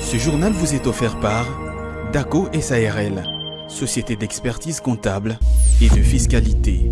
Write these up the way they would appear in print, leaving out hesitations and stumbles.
Ce journal vous est offert par DACO SARL, société d'expertise comptable et de fiscalité.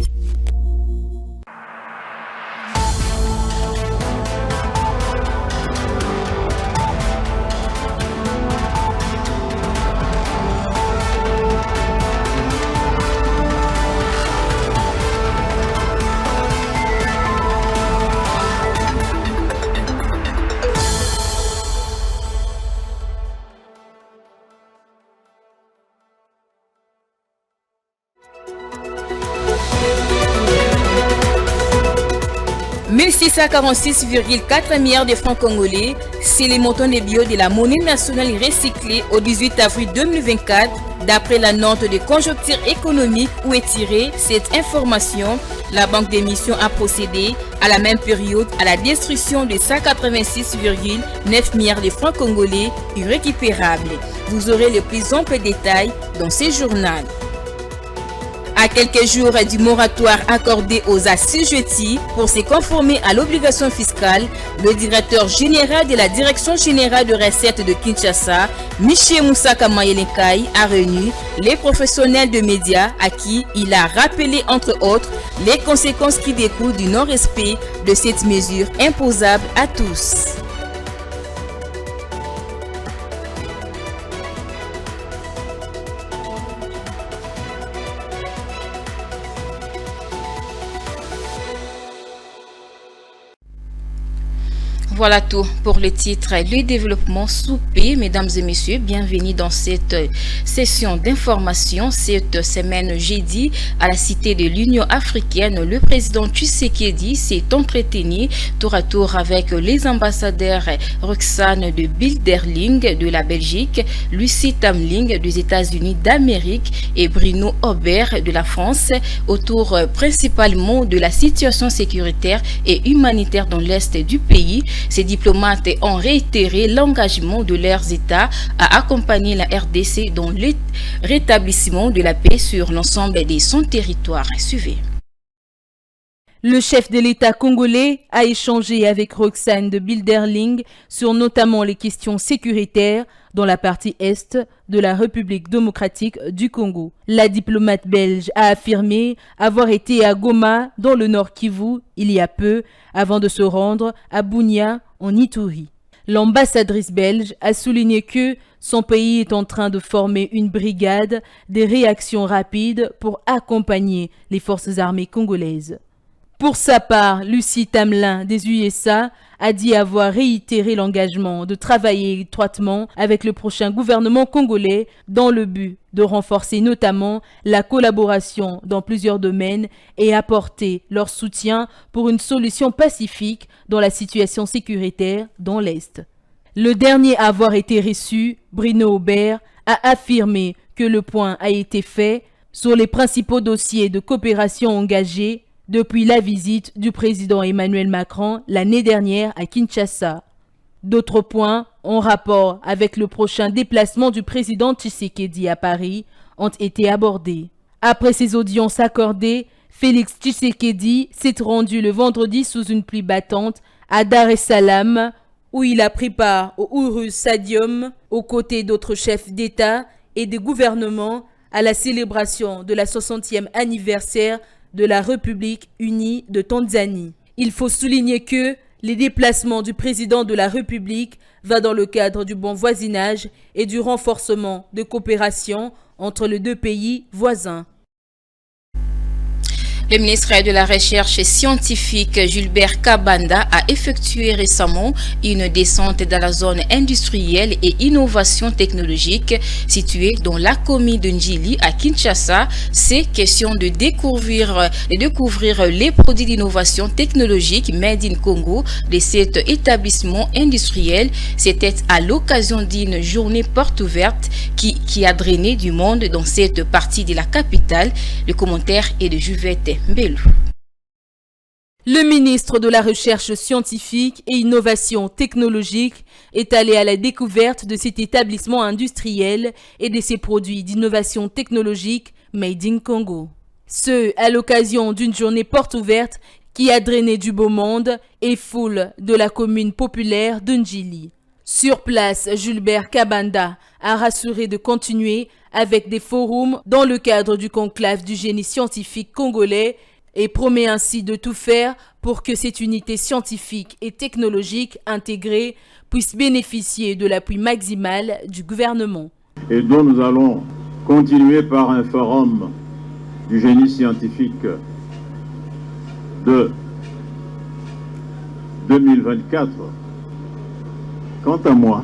« 1646,4 milliards de francs congolais, c'est le montant des billets de la monnaie nationale recyclée au 18 avril 2024, d'après la note de conjoncture économique où est tirée cette information. La banque d'émission a procédé à la même période à la destruction de 186,9 milliards de francs congolais irrécupérables. Vous aurez les plus amples détails dans ce journal. À quelques jours du moratoire accordé aux assujettis pour se conformer à l'obligation fiscale, le directeur général de la Direction générale de recettes de Kinshasa, Michel Moussaka Mayelenkai, a réuni les professionnels de médias à qui il a rappelé entre autres les conséquences qui découlent du non-respect de cette mesure imposable à tous. Voilà tout pour le titre Le développement sous paix. Mesdames et messieurs, bienvenue dans cette session d'information. Cette semaine, jeudi, à la Cité de l'Union africaine, le président Tshisekedi s'est entretenu tour à tour avec les ambassadeurs Roxane de Bilderling de la Belgique, Lucie Tamling des États-Unis d'Amérique et Bruno Aubert de la France, autour principalement de la situation sécuritaire et humanitaire dans l'est du pays. Ces diplomates ont réitéré l'engagement de leurs États à accompagner la RDC dans le rétablissement de la paix sur l'ensemble de son territoire. Suivez. Le chef de l'État congolais a échangé avec Roxane de Bilderling sur notamment les questions sécuritaires dans la partie est de la République démocratique du Congo. La diplomate belge a affirmé avoir été à Goma, dans le nord Kivu, il y a peu, avant de se rendre à Bunia, en Ituri. L'ambassadrice belge a souligné que son pays est en train de former une brigade de réaction rapide pour accompagner les forces armées congolaises. Pour sa part, Lucie Tamlin des USA a dit avoir réitéré l'engagement de travailler étroitement avec le prochain gouvernement congolais dans le but de renforcer notamment la collaboration dans plusieurs domaines et apporter leur soutien pour une solution pacifique dans la situation sécuritaire dans l'Est. Le dernier à avoir été reçu, Bruno Aubert, a affirmé que le point a été fait sur les principaux dossiers de coopération engagés depuis la visite du président Emmanuel Macron l'année dernière à Kinshasa. D'autres points en rapport avec le prochain déplacement du président Tshisekedi à Paris ont été abordés. Après ces audiences accordées, Félix Tshisekedi s'est rendu le vendredi sous une pluie battante à Dar es Salaam, où il a pris part au Uhuru Stadium aux côtés d'autres chefs d'État et de gouvernement à la célébration de la 60e anniversaire de la République unie de Tanzanie. Il faut souligner que les déplacements du président de la République vont dans le cadre du bon voisinage et du renforcement de coopération entre les deux pays voisins. Le ministre de la Recherche scientifique Gilbert Kabanda a effectué récemment une descente dans la zone industrielle et innovation technologique située dans la commune de Njili à Kinshasa. C'est question de découvrir les produits d'innovation technologique Made in Congo de cet établissement industriel. C'était à l'occasion d'une journée porte ouverte qui a drainé du monde dans cette partie de la capitale. Le commentaire est de Juvette Mbelou. Le ministre de la Recherche scientifique et innovation technologique est allé à la découverte de cet établissement industriel et de ses produits d'innovation technologique Made in Congo. Ce, à l'occasion d'une journée porte ouverte qui a drainé du beau monde et foule de la commune populaire de Njili. Sur place, Julbert Kabanda a rassuré de continuer avec des forums dans le cadre du conclave du génie scientifique congolais et promet ainsi de tout faire pour que cette unité scientifique et technologique intégrée puisse bénéficier de l'appui maximal du gouvernement. Et dont nous allons continuer par un forum du génie scientifique de 2024. Quant à moi,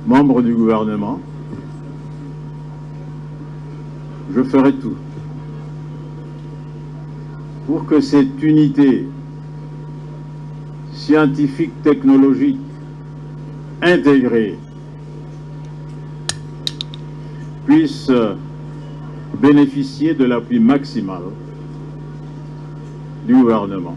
membre du gouvernement, je ferai tout pour que cette unité scientifique technologique intégrée puisse bénéficier de l'appui maximal du gouvernement.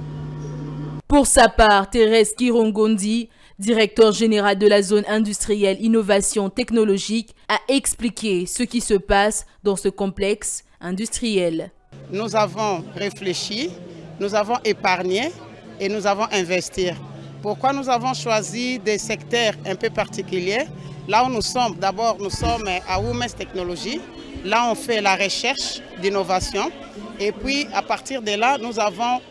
Pour sa part, Thérèse Kirongondi, directeur général de la zone industrielle innovation technologique, a expliqué ce qui se passe dans ce complexe industriel. Nous avons réfléchi, nous avons épargné et nous avons investi. Pourquoi nous avons choisi des secteurs un peu particuliers? Là où nous sommes, d'abord nous sommes à Women's Technology. Là on fait la recherche d'innovation. Et puis à partir de là, nous avons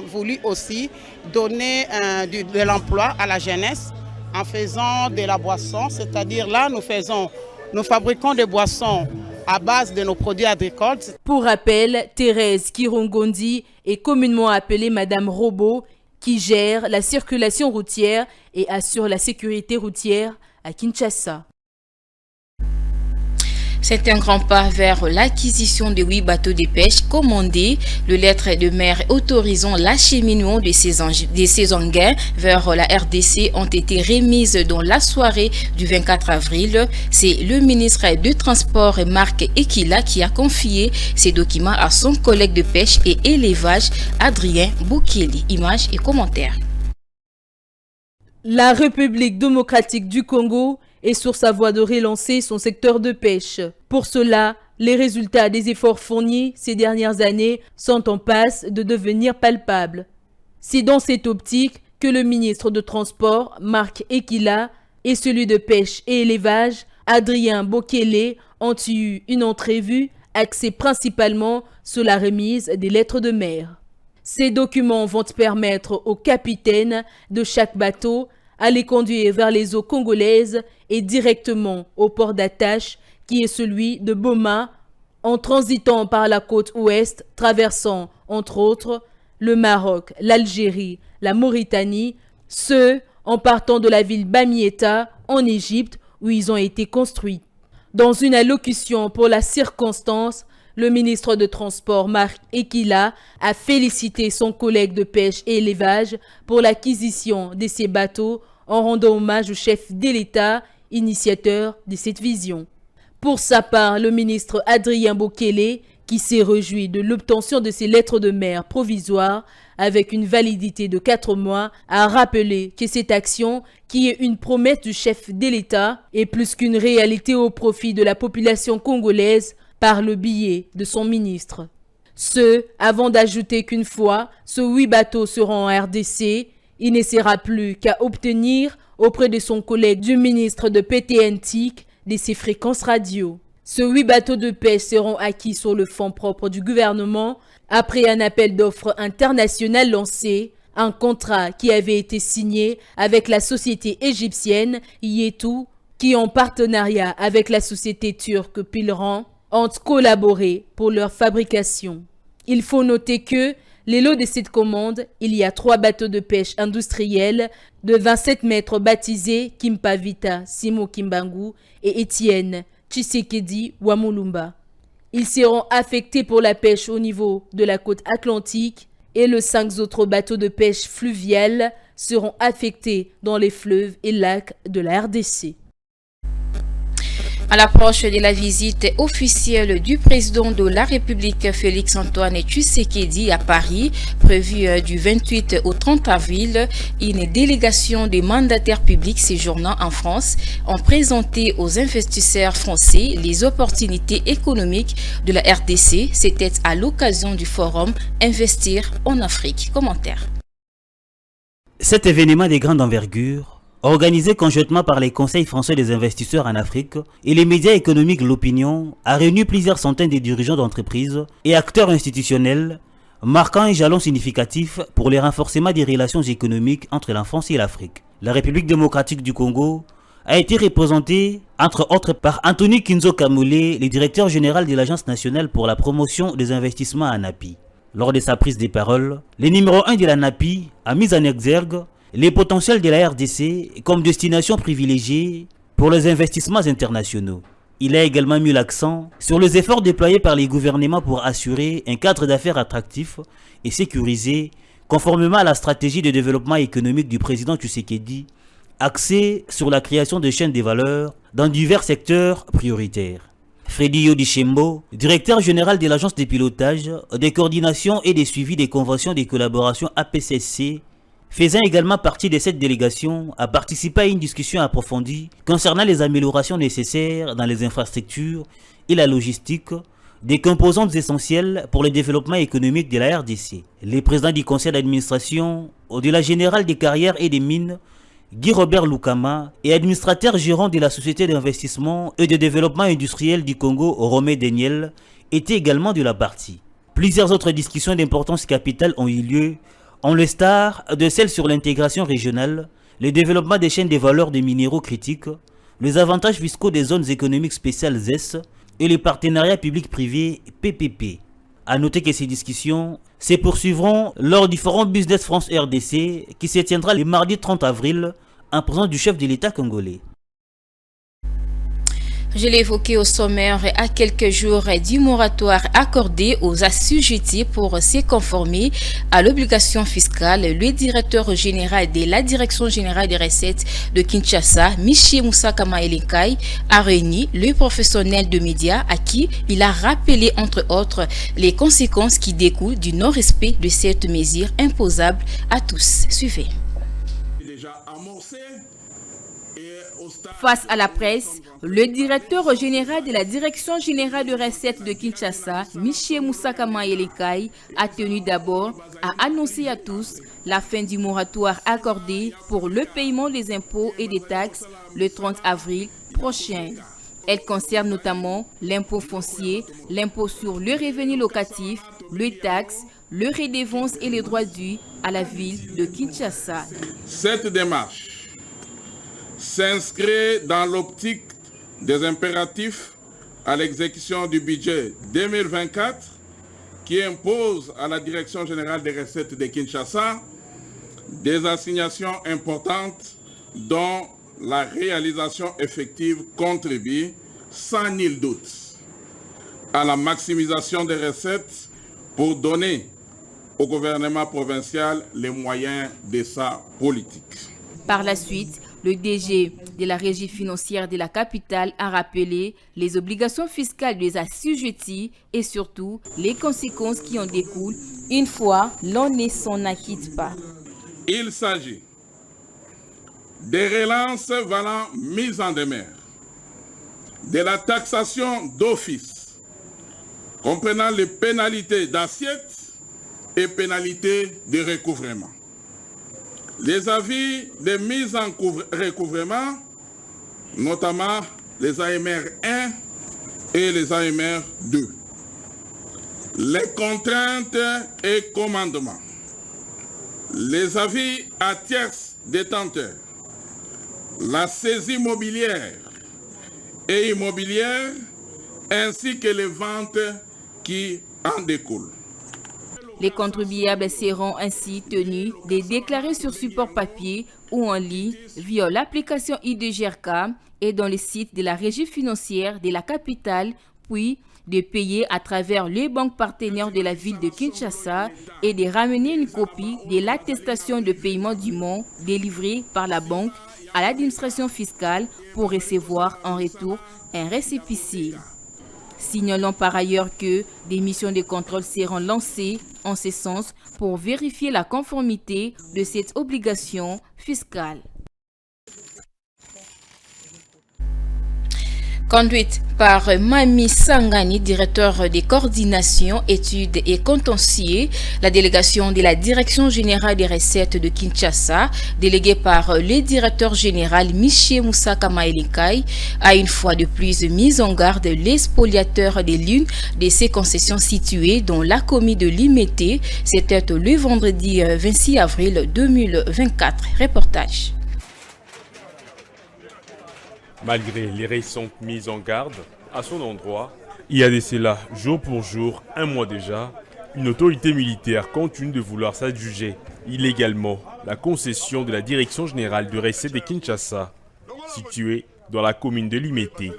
voulu aussi donner de l'emploi à la jeunesse en faisant de la boisson. C'est-à-dire là, nous fabriquons des boissons à base de nos produits agricoles. Pour rappel, Thérèse Kirongondi est communément appelée Madame Robot, qui gère la circulation routière et assure la sécurité routière à Kinshasa. C'est un grand pas vers l'acquisition de 8 bateaux de pêche commandés. Le lettre de mer autorisant l'acheminement de ces engins vers la RDC ont été remises dans la soirée du 24 avril. C'est le ministre du Transport Marc Ekila qui a confié ces documents à son collègue de pêche et élevage Adrien Boukeli. Images et commentaires. La République démocratique du Congo est sur sa voie de relancer son secteur de pêche. Pour cela, les résultats des efforts fournis ces dernières années sont en passe de devenir palpables. C'est dans cette optique que le ministre de Transport, Marc Ekila, et celui de Pêche et Élevage, Adrien Boukeli, ont eu une entrevue axée principalement sur la remise des lettres de mer. Ces documents vont permettre aux capitaines de chaque bateau à les conduire vers les eaux congolaises et directement au port d'attache qui est celui de Boma, en transitant par la côte ouest, traversant entre autres le Maroc, l'Algérie, la Mauritanie, ceux en partant de la ville Bamietta en Égypte où ils ont été construits. Dans une allocution pour la circonstance, le ministre de Transport Marc Ekila a félicité son collègue de pêche et élevage pour l'acquisition de ces bateaux en rendant hommage au chef de l'État, initiateur de cette vision. Pour sa part, le ministre Adrien Boukeli, qui s'est réjoui de l'obtention de ces lettres de mer provisoires avec une validité de 4 mois, a rappelé que cette action, qui est une promesse du chef de l'État, est plus qu'une réalité au profit de la population congolaise par le biais de son ministre. Ce, avant d'ajouter qu'une fois, ces 8 bateaux seront en RDC, il ne sera plus qu'à obtenir auprès de son collègue du ministre de PTNTIC de ses fréquences radio. Ces 8 bateaux de pêche seront acquis sur le fonds propre du gouvernement après un appel d'offres international lancé, un contrat qui avait été signé avec la société égyptienne Yetu, qui en partenariat avec la société turque Pilran ont collaboré pour leur fabrication. Il faut noter que les lots de cette commande, il y a 3 bateaux de pêche industriels de 27 mètres baptisés Kimpavita Simo Kimbangu et Étienne Tshisekedi Wamulumba. Ils seront affectés pour la pêche au niveau de la côte atlantique et les 5 autres bateaux de pêche fluviale seront affectés dans les fleuves et lacs de la RDC. À l'approche de la visite officielle du président de la République Félix-Antoine Tshisekedi à Paris, prévue du 28 au 30 avril, une délégation des mandataires publics séjournant en France ont présenté aux investisseurs français les opportunités économiques de la RDC. C'était à l'occasion du forum Investir en Afrique. Commentaire. Cet événement de grande envergure, organisé conjointement par les conseils français des investisseurs en Afrique et les médias économiques L'Opinion, a réuni plusieurs centaines de dirigeants d'entreprises et acteurs institutionnels, marquant un jalon significatif pour le renforcement des relations économiques entre la France et l'Afrique. La République démocratique du Congo a été représentée, entre autres, par Anthony Kinzo Kamole, le directeur général de l'Agence nationale pour la promotion des investissements à ANAPI. Lors de sa prise de parole, le numéro 1 de la ANAPI a mis en exergue les potentiels de la RDC comme destination privilégiée pour les investissements internationaux. Il a également mis l'accent sur les efforts déployés par les gouvernements pour assurer un cadre d'affaires attractif et sécurisé conformément à la stratégie de développement économique du président Tshisekedi, axée sur la création de chaînes de valeur dans divers secteurs prioritaires. Freddy Yodishembo, directeur général de l'agence de pilotage, des coordinations et des suivis des conventions de collaboration APCSC, faisant également partie de cette délégation, a participé à une discussion approfondie concernant les améliorations nécessaires dans les infrastructures et la logistique, des composantes essentielles pour le développement économique de la RDC. Le président du conseil d'administration de la Générale des carrières et des mines, Guy Robert Lukama, et administrateur gérant de la Société d'investissement et de développement industriel du Congo, Romé Daniel, étaient également de la partie. Plusieurs autres discussions d'importance capitale ont eu lieu, en l'instar de celles sur l'intégration régionale, le développement des chaînes de valeur des minéraux critiques, les avantages fiscaux des zones économiques spéciales ZES et les partenariats publics-privés PPP. A noter que ces discussions se poursuivront lors du Forum Business France RDC qui se tiendra le mardi 30 avril en présence du chef de l'État congolais. Je l'ai évoqué au sommaire, à quelques jours du moratoire accordé aux assujettis pour se conformer à l'obligation fiscale. Le directeur général de la Direction générale des recettes de Kinshasa, Michie Moussa Kamaelenkai, a réuni les professionnels de médias à qui il a rappelé entre autres les conséquences qui découlent du non-respect de cette mesure imposable à tous. Suivez. Face à la presse, le directeur général de la Direction générale de recettes de Kinshasa, Michie Moussa Kamaelenkai, a tenu d'abord à annoncer à tous la fin du moratoire accordé pour le paiement des impôts et des taxes le 30 avril prochain. Elle concerne notamment l'impôt foncier, l'impôt sur le revenu locatif, les taxes, le redevance et les droits dus à la ville de Kinshasa. Cette démarche s'inscrit dans l'optique des impératifs à l'exécution du budget 2024 qui impose à la Direction générale des recettes de Kinshasa des assignations importantes dont la réalisation effective contribue sans nul doute à la maximisation des recettes pour donner au gouvernement provincial les moyens de sa politique. Par la suite, le DG de la Régie financière de la capitale a rappelé les obligations fiscales des assujettis et surtout les conséquences qui en découlent une fois l'on ne s'en acquitte pas. Il s'agit des relances valant mise en demeure, de la taxation d'office, comprenant les pénalités d'assiette et pénalités de recouvrement. Les avis de mise en recouvrement, notamment les AMR 1 et les AMR 2. Les contraintes et commandements. Les avis à tierces détenteurs. La saisie mobilière et immobilière, ainsi que les ventes qui en découlent. Les contribuables seront ainsi tenus de déclarer sur support papier ou en ligne via l'application IDGRK et dans les sites de la Régie financière de la capitale, puis de payer à travers les banques partenaires de la ville de Kinshasa et de ramener une copie de l'attestation de paiement du montant délivrée par la banque à l'administration fiscale pour recevoir en retour un récépissé. Signalons par ailleurs que des missions de contrôle seront lancées en ce sens pour vérifier la conformité de cette obligation fiscale. Conduite par Mami Sangani, directeur des coordinations, études et contentieux, la délégation de la Direction générale des recettes de Kinshasa, déléguée par le directeur général Michel Moussa Kamaelinkai, a une fois de plus mis en garde les spoliateurs de l'une de ces concessions situées dans la commune de Limete. C'était le vendredi 26 avril 2024. Reportage. Malgré les récentes mises en garde à son endroit, il y a de cela jour pour jour, un mois déjà, une autorité militaire continue de vouloir s'adjuger illégalement la concession de la Direction générale de recettes de Kinshasa, située dans la commune de Limete.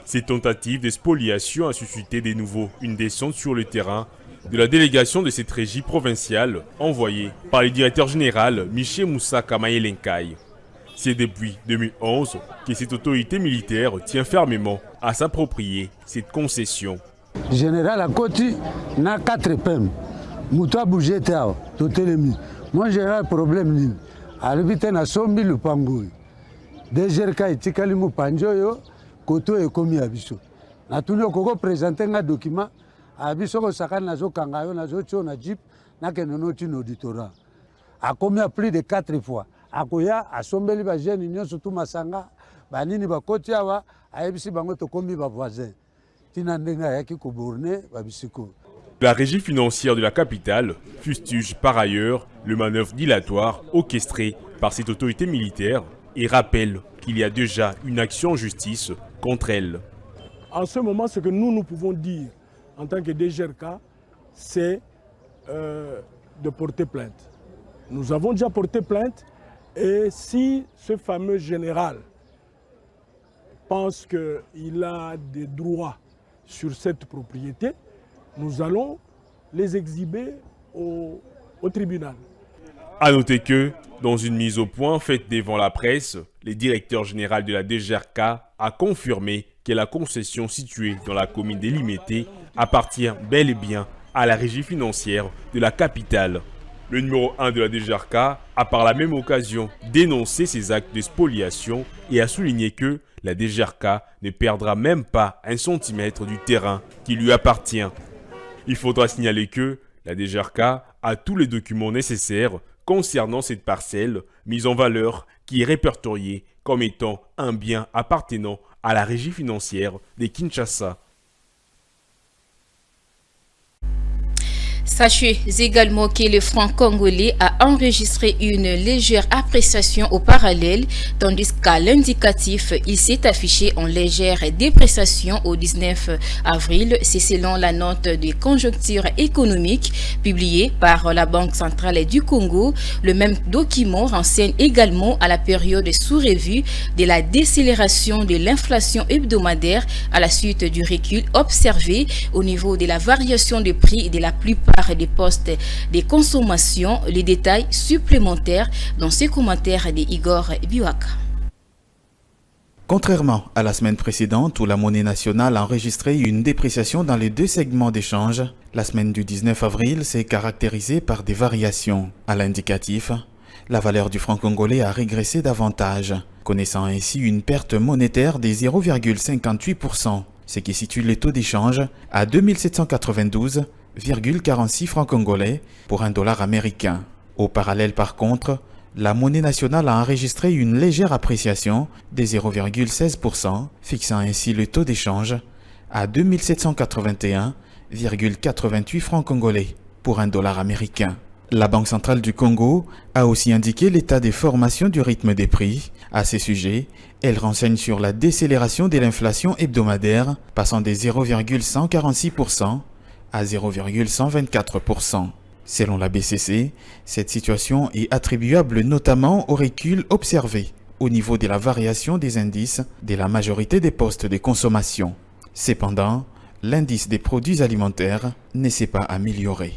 Cette tentative de spoliation a suscité de nouveau une descente sur le terrain de la délégation de cette régie provinciale envoyée par le directeur général Michel Moussa Kamaelinkai. C'est depuis 2011 que cette autorité militaire tient fermement à s'approprier cette concession. Général Akoti n'a 4 PM. Moutoua bougé tao, totelemi. Moi général problème ni. Arbitre na sombi le pangoi. Dejerka itikali mu panjoyo, koto e komi abiso. Na tunyo koko présenter un document abiso ko sakana nazo kangayo nazo cho na jeep na kenono tino auditorat. A combien plus de 4 fois. Akoya asombeli ba jeune nyonso tu masanga banini bakoti awa ayebisi bango to komi ba voisin tina ndenga yaki ko borne ba bisiko. La régie financière de la capitale fustige par ailleurs le manœuvre dilatoire orchestré par cette autorité militaire et rappelle qu'il y a déjà une action en justice contre elle. En ce moment, ce que nous pouvons dire en tant que DGRK, c'est de porter plainte. Nous avons déjà porté plainte. Et si ce fameux général pense qu'il a des droits sur cette propriété, nous allons les exhiber au tribunal. A noter que, dans une mise au point faite devant la presse, le directeur général de la DGRK a confirmé que la concession située dans la commune de Limete appartient bel et bien à la régie financière de la capitale. Le numéro 1 de la DGRK a par la même occasion dénoncé ces actes de spoliation et a souligné que la DGRK ne perdra même pas un centimètre du terrain qui lui appartient. Il faudra signaler que la DGRK a tous les documents nécessaires concernant cette parcelle mise en valeur qui est répertoriée comme étant un bien appartenant à la régie financière de Kinshasa. Sachez également que le franc congolais a enregistré une légère appréciation au parallèle, tandis qu'à l'indicatif, il s'est affiché en légère dépréciation au 19 avril. C'est selon la note de conjoncture économique publiée par la Banque centrale du Congo. Le même document renseigne également à la période sous-revue de la décélération de l'inflation hebdomadaire à la suite du recul observé au niveau de la variation de prix de la plupart des postes de consommation. Les détails supplémentaires dans ce commentaire de Igor Biwaka. Contrairement à la semaine précédente où la monnaie nationale a enregistré une dépréciation dans les deux segments d'échange, la semaine du 19 avril s'est caractérisée par des variations. À l'indicatif, la valeur du franc congolais a régressé davantage, connaissant ainsi une perte monétaire de 0,58%, ce qui situe les taux d'échange à 2792,46 francs congolais pour un dollar américain. Au parallèle par contre, la monnaie nationale a enregistré une légère appréciation de 0,16%, fixant ainsi le taux d'échange à 2781,88 francs congolais pour un dollar américain. La Banque centrale du Congo a aussi indiqué l'état de formation du rythme des prix. À ce sujet, elle renseigne sur la décélération de l'inflation hebdomadaire, passant de 0,146% à 0,124%. Selon la BCC, cette situation est attribuable notamment au recul observé au niveau de la variation des indices de la majorité des postes de consommation. Cependant, l'indice des produits alimentaires ne s'est pas amélioré.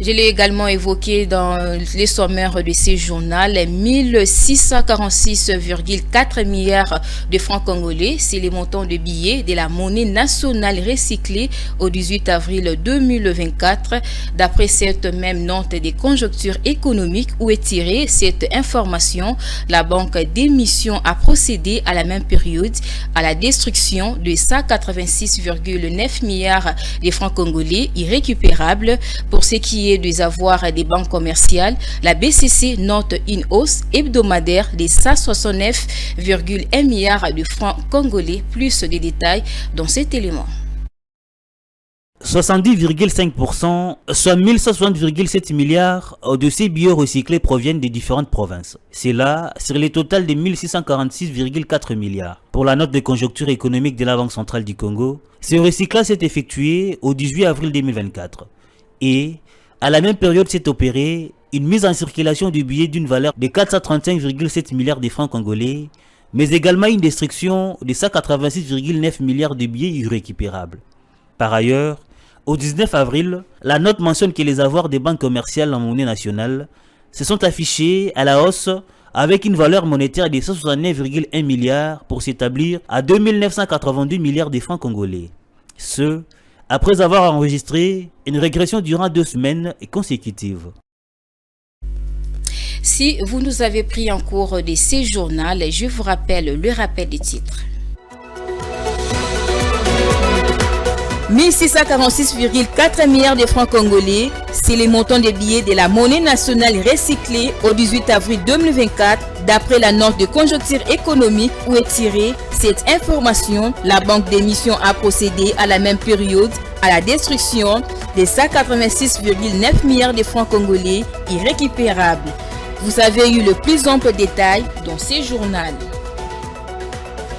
Je l'ai également évoqué dans les sommaires de ces journaux, 1646,4 milliards de francs congolais, c'est le montant de billets de la monnaie nationale recyclée au 18 avril 2024. D'après cette même note des conjonctures économiques où est tirée cette information, la banque d'émission a procédé à la même période à la destruction de 186,9 milliards de francs congolais irrécupérables. Pour ce qui est des avoirs des banques commerciales, la BCC note une hausse hebdomadaire de 169,1 milliards de francs congolais. Plus de détails dans cet élément. 70,5%, soit 1160,7 milliards de ces billets recyclés proviennent des différentes provinces. C'est là sur le total de 1646,4 milliards. Pour la note de conjoncture économique de la Banque centrale du Congo, ce recyclage s'est effectué au 18 avril 2024. Et à la même période s'est opérée une mise en circulation du billet d'une valeur de 435,7 milliards de francs congolais, mais également une destruction de 186,9 milliards de billets irrécupérables. Par ailleurs, au 19 avril, la note mentionne que les avoirs des banques commerciales en monnaie nationale se sont affichés à la hausse avec une valeur monétaire de 169,1 milliards pour s'établir à 2982 milliards de francs congolais. Ce, après avoir enregistré une régression durant 2 semaines consécutives. Si vous nous avez pris en cours de ces journaux, je vous rappelle le rappel des titres. 1646,4 milliards de francs congolais, c'est le montant des billets de la monnaie nationale recyclée au 18 avril 2024. D'après la note de conjoncture économique où est tirée cette information, la banque d'émission a procédé à la même période à la destruction des 186,9 milliards de francs congolais irrécupérables. Vous avez eu le plus ample détail dans ces journaux.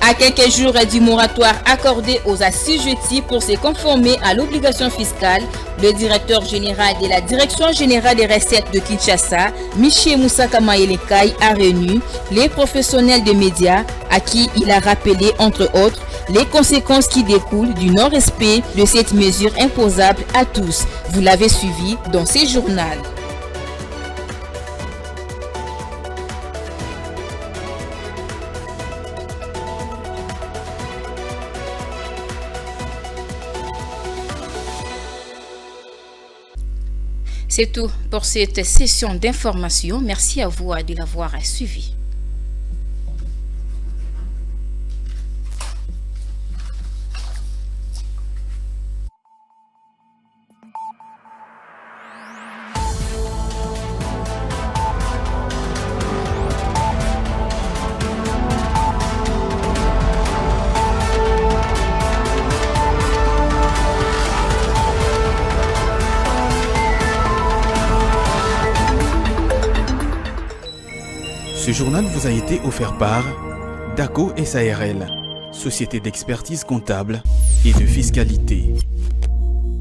À quelques jours du moratoire accordé aux assujettis pour se conformer à l'obligation fiscale, le directeur général de la Direction générale des recettes de Kinshasa, Michel Moussaka Maelekai, a réuni les professionnels des médias à qui il a rappelé, entre autres, les conséquences qui découlent du non-respect de cette mesure imposable à tous. Vous l'avez suivi dans ces journaux. C'est tout pour cette session d'information. Merci à vous de l'avoir suivi. Ce journal vous a été offert par DACO SARL, société d'expertise comptable et de fiscalité.